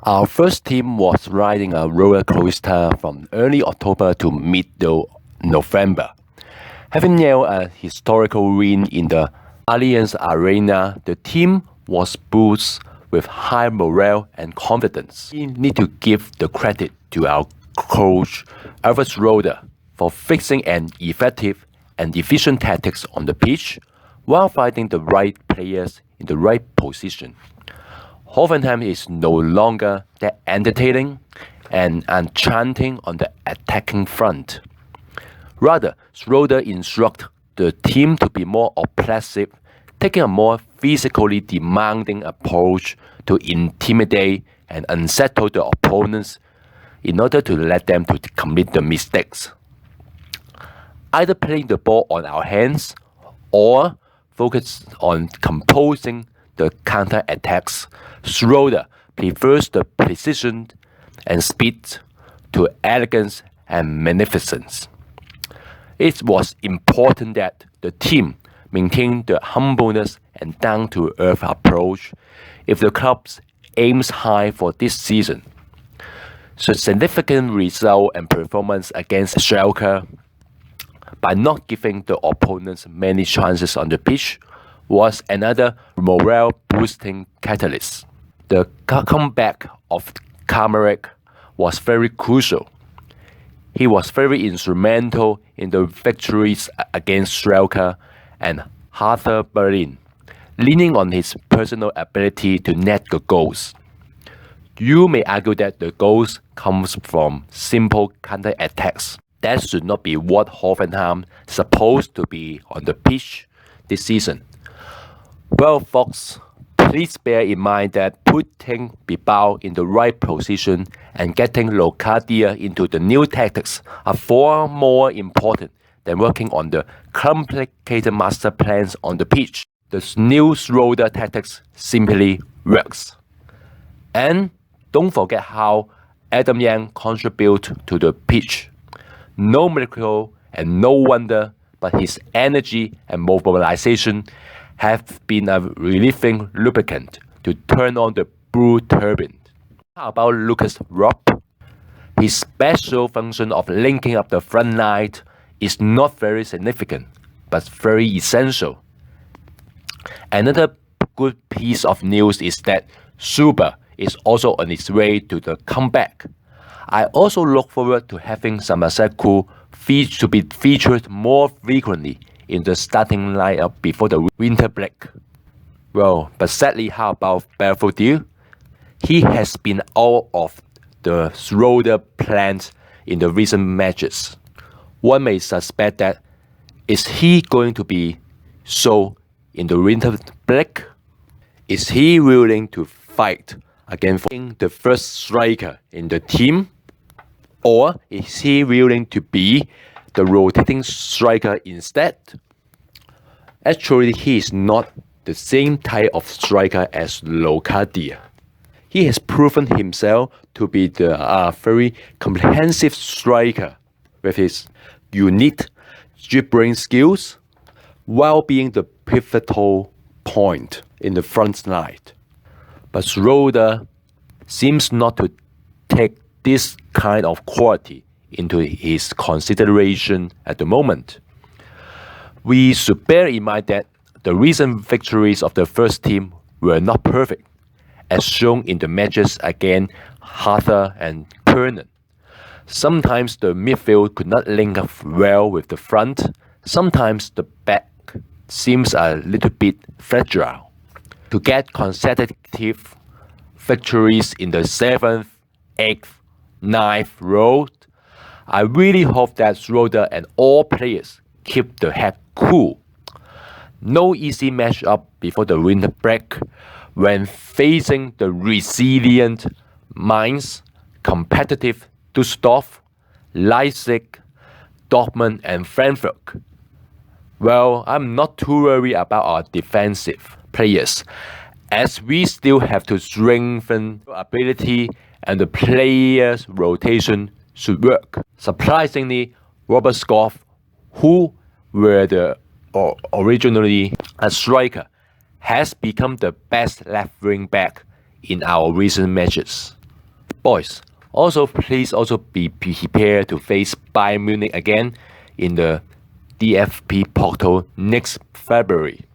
Our first team was riding a roller coaster from early October to mid-November. Having nailed a historical win in the Allianz Arena, the team was boosted with high morale and confidence. We need to give the credit to our coach, Alfred Schroeder, for fixing an effective and efficient tactics on the pitch while finding the right players in the right position. Hoffenheim is no longer that entertaining and enchanting on the attacking front. Rather, Schroeder instructed the team to be more oppressive, taking a more physically demanding approach to intimidate and unsettle the opponents in order to let them to commit the mistakes. Either playing the ball on our hands or focus on composing the counter-attacks, Schroeder prefers the precision and speed to elegance and magnificence. It was important that the team maintain the humbleness and down-to-earth approach if the club aims high for this season. So significant result and performance against Schalke by not giving the opponents many chances on the pitch was another morale-boosting catalyst. The comeback of Kamarek was very crucial. He was very instrumental in the victories against Schalke and Hertha Berlin, leaning on his personal ability to net the goals. You may argue that the goals comes from simple counter-attacks. That should not be what Hoffenheim is supposed to be on the pitch this season. Well, folks, please bear in mind that putting Bilbao in the right position and getting Locadia into the new tactics are far more important than working on the complicated master plans on the pitch. The new Schroeder tactics simply works. And don't forget how Adam Yang contributed to the pitch. No miracle and no wonder, but his energy and mobilization have been a relieving lubricant to turn on the blue turbine. How about Lucas Robb? His special function of linking up the front line is not very significant, but very essential. Another good piece of news is that Suber is also on its way to the comeback. I also look forward to having Samaseku to be featured more frequently in the starting lineup before the winter break. Well, but sadly, how about Belfodil? He has been out of the Schroeder plans in the recent matches. One may suspect that is he going to be so in the winter break? Is he willing to fight against being the first striker in the team? Or is he willing to be the rotating striker instead? Actually, he is not the same type of striker as Locadia. He has proven himself to be the very comprehensive striker with his unique dribbling skills while being the pivotal point in the front line. But Schroeder seems not to take this kind of quality into his consideration at the moment. We should bear in mind that the recent victories of the first team were not perfect, as shown in the matches against Hertha and Köln. Sometimes the midfield could not link up well with the front. Sometimes the back seems a little bit fragile. To get consecutive victories in the 7th, 8th, 9th row, I really hope that Schroeder and all players keep the head cool. No easy matchup before the winter break when facing the resilient Mainz, competitive Düsseldorf, Leipzig, Dortmund and Frankfurt. Well, I'm not too worried about our defensive players, as we still have to strengthen ability and the players' rotation should work. Surprisingly, Robert Scott, who were originally a striker, has become the best left wing back in our recent matches. Boys, also please also be prepared to face Bayern Munich again in the DFB Pokal next February.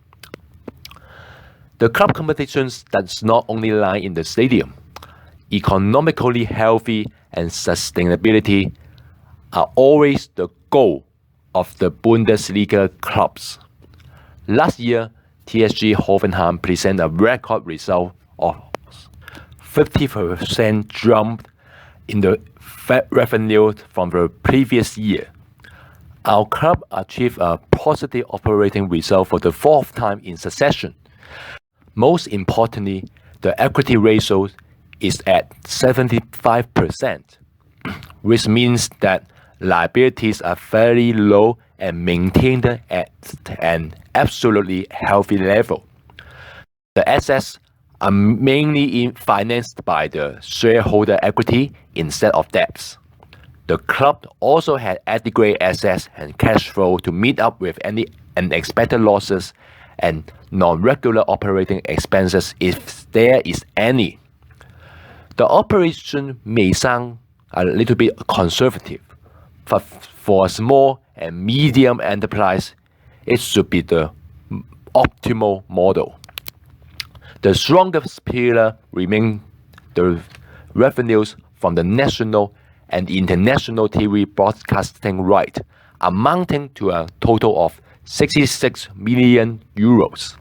The club competitions does not only lie in the stadium. Economically healthy and sustainability are always the goal of the Bundesliga clubs. Last year, TSG Hoffenheim presented a record result of 50% jump in the revenue from the previous year. Our club achieved a positive operating result for the fourth time in succession. Most importantly, the equity ratio is at 75%, which means that liabilities are very low and maintained at an absolutely healthy level. The assets are mainly financed by the shareholder equity instead of debts. The club also had adequate assets and cash flow to meet up with any unexpected losses and non-regular operating expenses if there is any. The operation may sound a little bit conservative, but for a small and medium enterprise, it should be the optimal model. The strongest pillar remain the revenues from the national and international TV broadcasting right, amounting to a total of 66 million euros.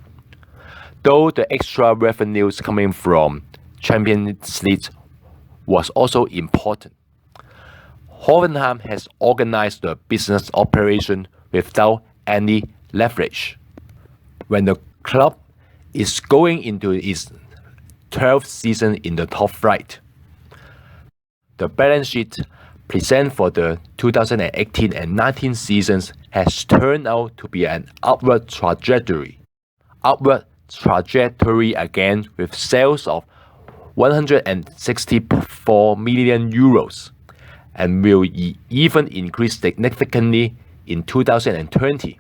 Though the extra revenues coming from Champions League was also important. Hoffenheim has organized the business operation without any leverage. When the club is going into its 12th season in the top flight, the balance sheet present for the 2018 and 19 seasons has turned out to be an upward trajectory. Upward trajectory again with sales of 164 million euros and will even increase significantly in 2020.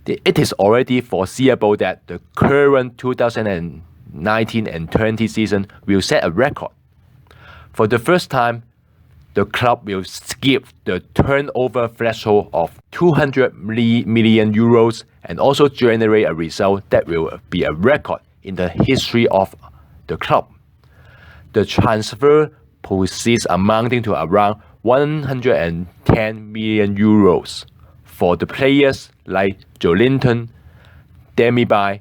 It is already foreseeable that the current 2019 and 20 season will set a record. For the first time, the club will skip the turnover threshold of 200 million euros and also generate a result that will be a record in the history of the club. The transfer proceeds amounting to around 110 million euros for the players like Jolinton, Demirbay,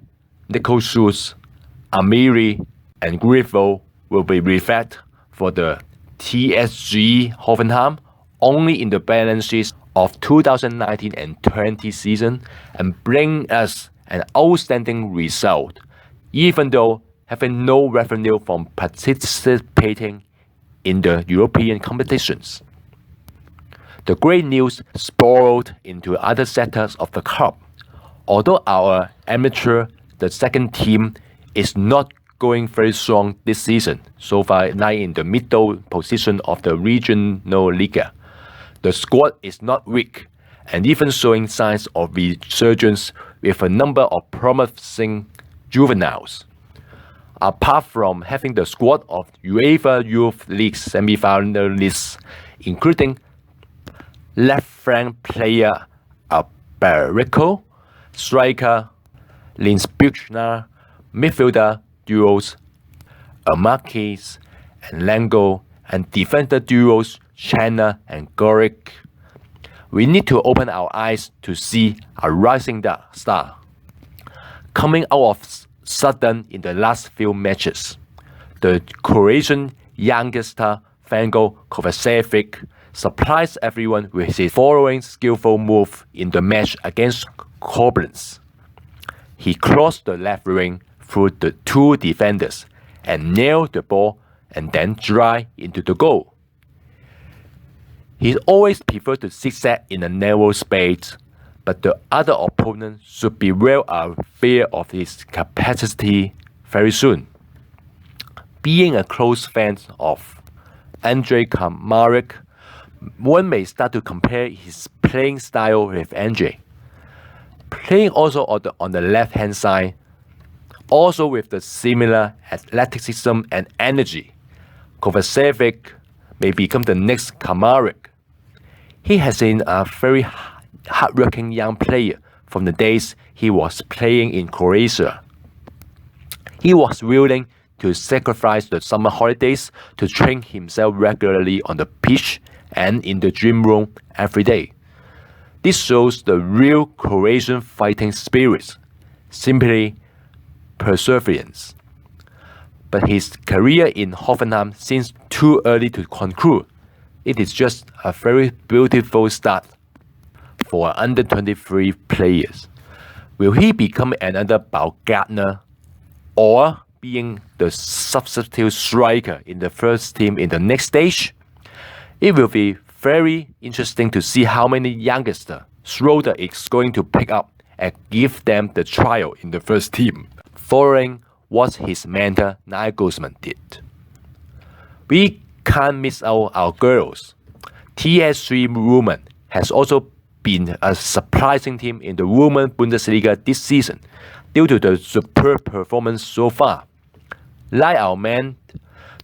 Nico Schulz, Amiri, and Grifo will be reflected for the TSG Hoffenheim only in the balance sheets of 2019 and 20 season and bring us an outstanding result, even though having no revenue from participating in the European competitions. The great news sprawled into other sectors of the club. Although our amateur, the second team, is not going very strong this season, so far lying in the middle position of the regional league, the squad is not weak and even showing signs of resurgence with a number of promising juveniles. Apart from having the squad of UEFA Youth League semi-finalists, including left flank player Alberico, striker Linz Büchner, midfielder duos Marquez and Lango, and defender duos China and Gorick, we need to open our eyes to see a rising star coming out of sudden in the last few matches. The Croatian youngster Franko Kovacevic surprised everyone with his following skillful move in the match against Koblenz. He crossed the left wing through the two defenders and nailed the ball and then drive into the goal. He always preferred to zigzag in a narrow space, but the other opponent should be well aware of his capacity very soon. Being a close fan of Andrei Kramaric, one may start to compare his playing style with Andrei. Playing also on the left-hand side, also with the similar athleticism and energy, Kovacevic may become the next Kamarik. He has been a very hardworking young player from the days he was playing in Croatia. He was willing to sacrifice the summer holidays to train himself regularly on the pitch and in the gym room every day. This shows the real Croatian fighting spirit, simply perseverance. But his career in Hoffenheim seems too early to conclude. It is just a very beautiful start for under-23 players. Will he become another Baumgartner or being the substitute striker in the first team in the next stage? It will be very interesting to see how many youngsters Schroeder is going to pick up and give them the trial in the first team, following what his mentor Nagelsmann did. We can't miss out our girls. TS3 Women has also been a surprising team in the Women's Bundesliga this season due to the superb performance so far. Like our men,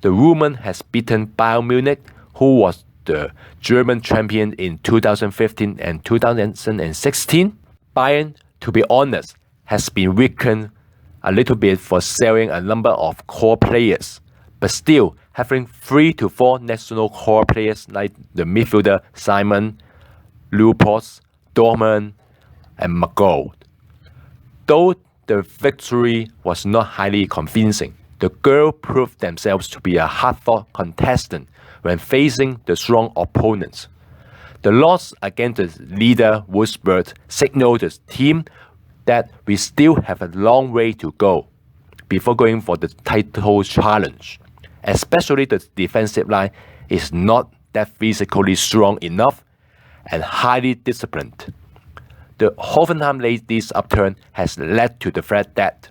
the woman has beaten Bayern Munich, who was the German champion in 2015 and 2016. Bayern, to be honest, has been weakened a little bit for selling a number of core players, but still having 3 to 4 national core players like the midfielder Simon, Leupolz, Dortmund, and McGold. Though the victory was not highly convincing, the girls proved themselves to be a hard-fought contestant when facing the strong opponents. The loss against the leader Wolfsburg signaled the team that we still have a long way to go before going for the title challenge. Especially the defensive line is not that physically strong enough and highly disciplined. The Hoffenheim ladies' upturn has led to the fact that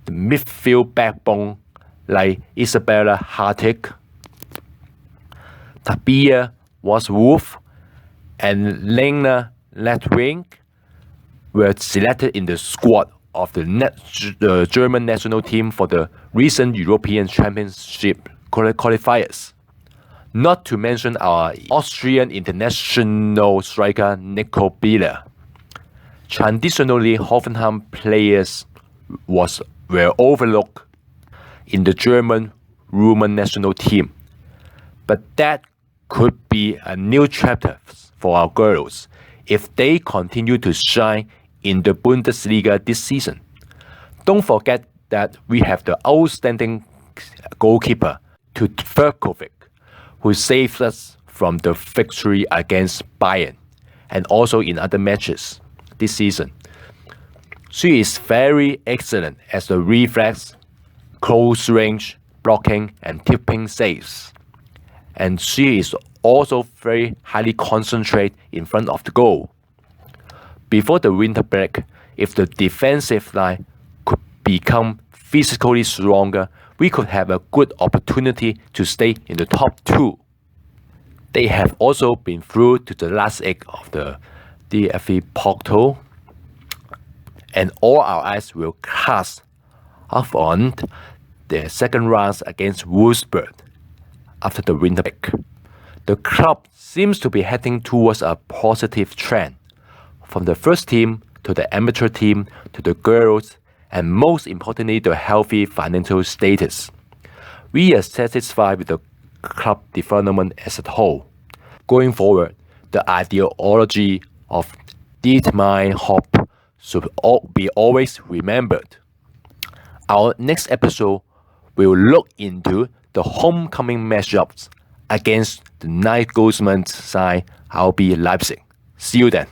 the midfield backbone like Isabella Hartig, Tabia Wolf, and Lena Ledwing were selected in the squad of the German national team for the recent European Championship qualifiers. Not to mention our Austrian international striker Nico Bieler. Traditionally, Hoffenheim players were overlooked in the German women's national team, but that could be a new chapter for our girls if they continue to shine in the Bundesliga this season. Don't forget that we have the outstanding goalkeeper Tvrkovic, who saved us from the victory against Bayern and also in other matches this season. She is very excellent as the reflex, close range, blocking, and tipping saves. And she is also very highly concentrated in front of the goal. Before the winter break, if the defensive line could become physically stronger, we could have a good opportunity to stay in the top 2. They have also been through to the last leg of the DFB Pokal, and all our eyes will cast off on the second round against Wolfsburg after the winter break. The club seems to be heading towards a positive trend, from the first team to the amateur team to the girls, and most importantly, the healthy financial status. We are satisfied with the club development as a whole. Going forward, the ideology of Dietmar Hopp should be always remembered. Our next episode will look into the homecoming matchups against the Nagelsmann side RB Leipzig. See you then.